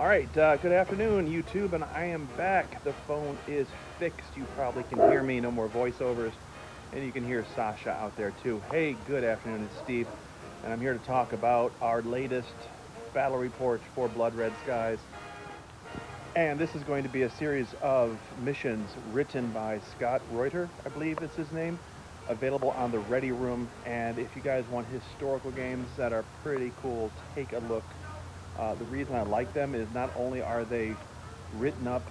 All right, good afternoon, YouTube, and I am back. The phone is fixed. You probably can hear me, no more voiceovers, and you can hear Sasha out there too. Hey, good afternoon, it's Steve, and I'm here to talk about our latest battle report for Blood Red Skies. And this is going to be a series of missions written by Scott Reuter, I believe is his name, available on the Ready Room. And if you guys want historical games that are pretty cool, take a look. The reason I like them is not only are they written up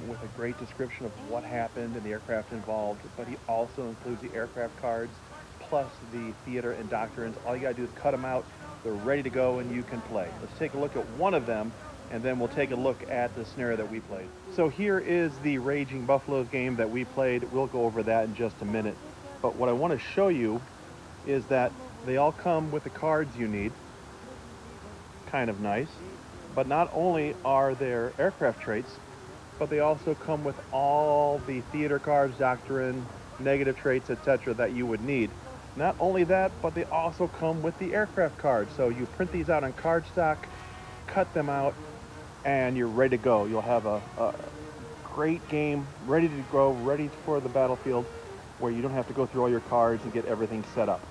with a great description of what happened and the aircraft involved, but he also includes the aircraft cards plus the theater and doctrines. All you got to do is cut them out. They're ready to go and you can play. Let's take a look at one of them and then we'll take a look at the scenario that we played. So here is the Raging Buffaloes game that we played. We'll go over that in just a minute. But what I want to show you is that they all come with the cards you need. Kind of nice. But not only are there aircraft traits, but they also come with all the theater cards, doctrine, negative traits, etc. that you would need. Not only that, but they also come with the aircraft cards. So you print these out on cardstock, cut them out, and you're ready to go. You'll have a great game, ready to go, ready for the battlefield, where you don't have to go through all your cards and get everything set up.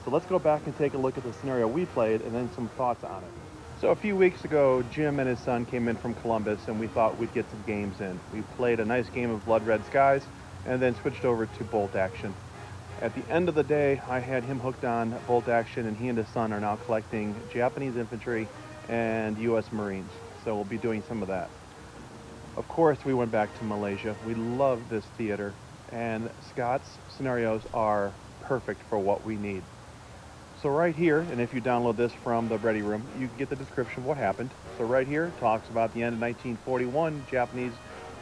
So let's go back and take a look at the scenario we played and then some thoughts on it. So a few weeks ago, Jim and his son came in from Columbus, and we thought we'd get some games in. We played a nice game of Blood Red Skies, and then switched over to Bolt Action. At the end of the day, I had him hooked on Bolt Action, and he and his son are now collecting Japanese infantry and U.S. Marines. So we'll be doing some of that. Of course, we went back to Malaysia. We love this theater, and Scott's scenarios are perfect for what we need. So right here, and if you download this from the Ready Room, you can get the description of what happened. So right here talks about the end of 1941. Japanese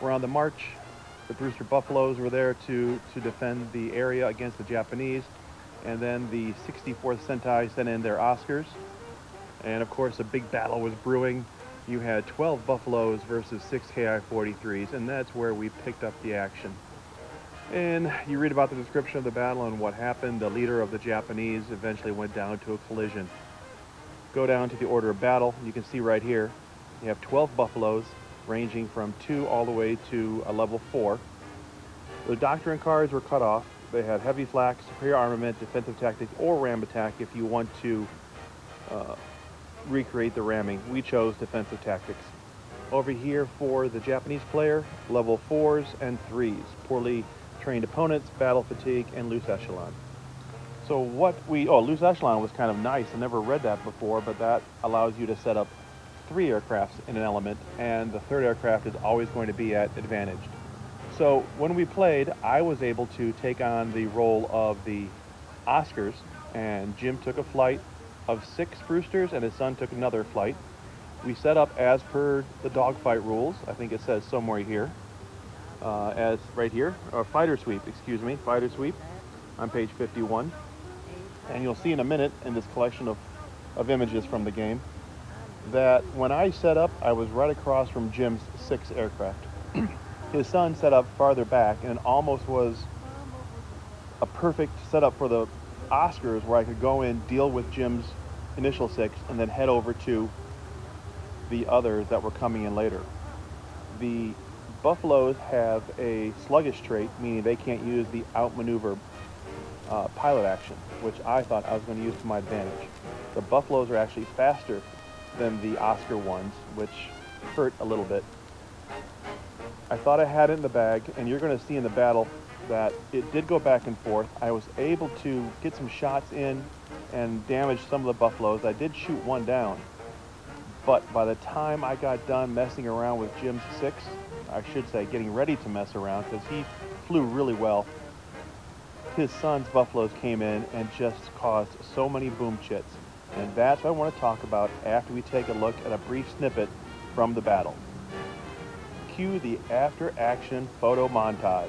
were on the march. The Brewster Buffaloes were there to defend the area against the Japanese. And then the 64th Sentai sent in their Oscars. And of course, a big battle was brewing. You had 12 Buffaloes versus 6 Ki-43s, and that's where we picked up the action. And you read about the description of the battle and what happened. The leader of the Japanese eventually went down to a collision. Go down to the order of battle. You can see right here, you have 12 Buffaloes ranging from 2 all the way to a level 4. The doctrine cards were cut off. They had heavy flak, superior armament, defensive tactics, or ram attack if you want to recreate the ramming. We chose defensive tactics. Over here for the Japanese player, level 4s and 3s. Poorly trained opponents, battle fatigue, and loose echelon. So loose echelon was kind of nice. I never read that before, but that allows you to set up 3 aircrafts in an element, and the 3rd aircraft is always going to be at advantage. So when we played, I was able to take on the role of the Oscars, and Jim took a flight of 6 Brewsters, and his son took another flight. We set up as per the dogfight rules. I think it says somewhere here. As right here, or fighter sweep on page 51. And you'll see in a minute in this collection of images from the game that when I set up, I was right across from Jim's 6 aircraft. His son set up farther back, and it almost was a perfect setup for the Oscars where I could go in, deal with Jim's initial 6, and then head over to the others that were coming in later. The Buffaloes have a sluggish trait, meaning they can't use the outmaneuver pilot action, which I thought I was going to use to my advantage. The Buffaloes are actually faster than the Oscar ones, which hurt a little bit. I thought I had it in the bag, and you're going to see in the battle that it did go back and forth. I was able to get some shots in and damage some of the Buffaloes. I did shoot one down, but by the time I got done messing around with Jim's 6, I should say getting ready to mess around because he flew really well, his son's Buffaloes came in and just caused so many boom chits. And that's what I want to talk about after we take a look at a brief snippet from the battle. Cue the after-action photo montage.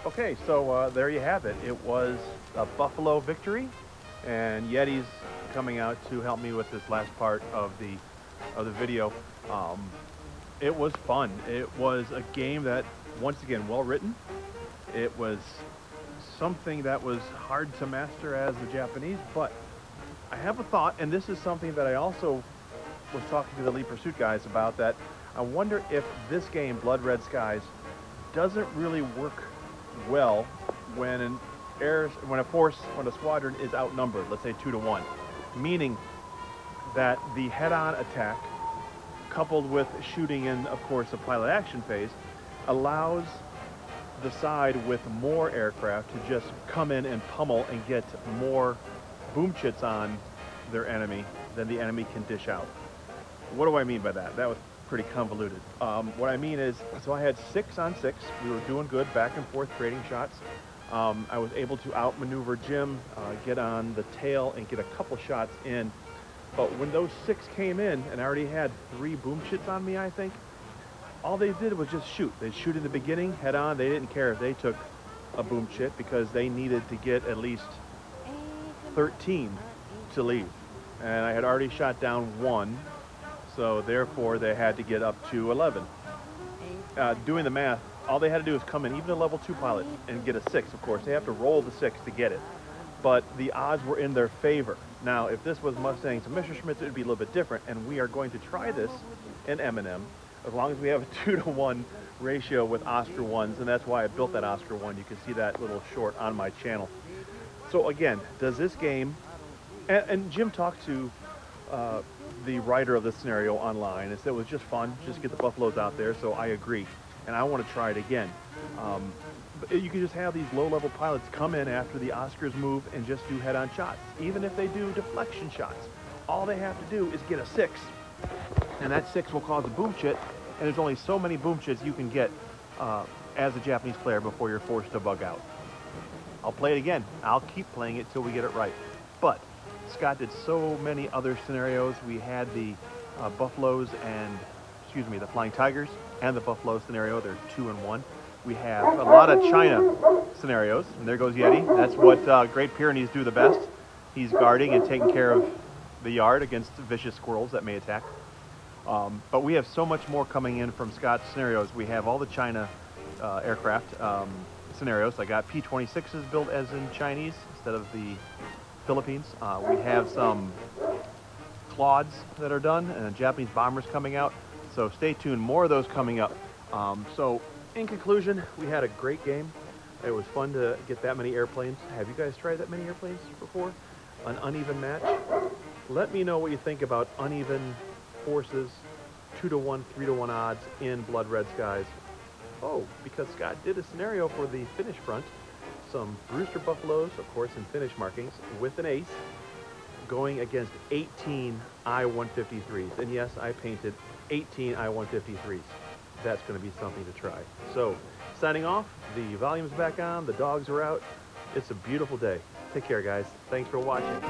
Okay, so there you have it. It was a Buffalo victory, and Yeti's coming out to help me with this last part of the video. It was fun. It was a game that, once again, well written. It was something that was hard to master as the Japanese, but I have a thought, and this is something that I also was talking to the Elite Pursuit guys about, that I wonder if this game, Blood Red Skies, doesn't really work well when a squadron is outnumbered, let's say 2-1, meaning that the head-on attack, coupled with shooting in, of course, a pilot action phase, allows the side with more aircraft to just come in and pummel and get more boom chits on their enemy than the enemy can dish out. What do I mean by that? That was pretty convoluted. What I mean is, so I had 6 on 6. We were doing good, back and forth trading shots. I was able to outmaneuver Jim, get on the tail, and get a couple shots in. But when those 6 came in, and I already had 3 boom chits on me, I think, all they did was just shoot. They'd shoot in the beginning, head on. They didn't care if they took a boom chit because they needed to get at least 13 to leave. And I had already shot down 1, so therefore they had to get up to 11. Doing the math, all they had to do was come in, even a level 2 pilot, and get a 6, of course. They have to roll the 6 to get it. But the odds were in their favor. Now, if this was Mustangs and Messerschmitts, it would be a little bit different, and we are going to try this in M&M, as long as we have a 2-to-1 ratio with Oscar 1s, and that's why I built that Oscar 1. You can see that little short on my channel. So again, does this game, and Jim talked to the writer of this scenario online and said it was just fun, just get the Buffaloes out there, so I agree. And I want to try it again. But you can just have these low-level pilots come in after the Oscars move and just do head-on shots. Even if they do deflection shots, all they have to do is get a 6, and that 6 will cause a boom chit, and there's only so many boom chits you can get as a Japanese player before you're forced to bug out. I'll play it again. I'll keep playing it till we get it right. But Scott did so many other scenarios. We had the Buffaloes and, the Flying Tigers and the Buffalo scenario. They're 2 and 1. We have a lot of China scenarios, and there goes Yeti. That's what Great Pyrenees do the best. He's guarding and taking care of the yard against vicious squirrels that may attack. But we have so much more coming in from Scott's scenarios. We have all the China aircraft scenarios. I got P-26s built as in Chinese instead of the Philippines. We have some Claudes that are done and Japanese bombers coming out. So stay tuned, more of those coming up. So in conclusion, we had a great game. It was fun to get that many airplanes. Have you guys tried that many airplanes before? An uneven match? Let me know what you think about uneven forces, 2-to-1, 3-to-1 odds in Blood Red Skies. Oh, because Scott did a scenario for the Finnish front, some Brewster Buffaloes, of course, in Finnish markings, with an ace, going against 18 I-153s. And yes, I painted 18 I-153s. That's going to be something to try. So, signing off, the volume's back on, the dogs are out. It's a beautiful day. Take care, guys. Thanks for watching.